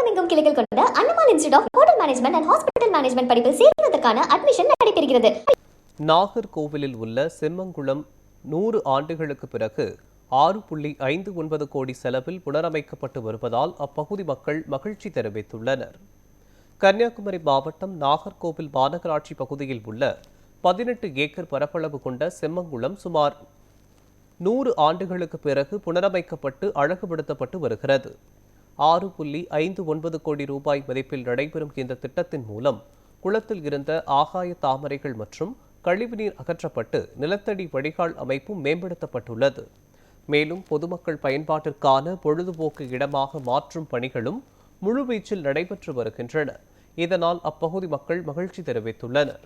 தமிழகமெங்கும் கிளைகள் கொண்ட Annamal institute of hotel management and hospital management படிப்பில் சேர்வதற்கான அட்மிஷன் நடைபெறுகிறது. நாகர்கோவிலில் உள்ள செம்மங்குளம் 100 ஆண்டுகளுக்கு பிறகு 6.59 கோடி செலவில் புனரமைக்கப்பட்டு வருவதால் அப்பகுதி மக்கள் மகிழ்ச்சி தெரிவித்துள்ளனர். கன்னியாகுமரி மாவட்டம் நாகர்கோவில் மாநகராட்சி பகுதியில் உள்ள 18 ஏக்கர் பரப்பளவு கொண்ட செம்மங்குளம் சுமார் 100 ஆண்டுகளுக்கு பிறகு புனரமைக்கப்பட்டு அழகுபடுத்தப்பட்டு வருகிறது. 6.59 கோடி ரூபாய் மதிப்பில் நடைபெறும் இந்த திட்டத்தின் மூலம் குளத்தில் இருந்த ஆகாய தாமரைகள் மற்றும் கழிவுநீர் அகற்றப்பட்டு நிலத்தடி வடிகால் அமைப்பும் மேம்படுத்தப்பட்டுள்ளது. மேலும் பொதுமக்கள் பயன்பாட்டிற்கான பொழுதுபோக்கு இடமாக மாற்றும் பணிகளும் முழுவீச்சில் நடைபெற்று வருகின்றன. இதனால் அப்பகுதி மக்கள் மகிழ்ச்சி தெரிவித்துள்ளனர்.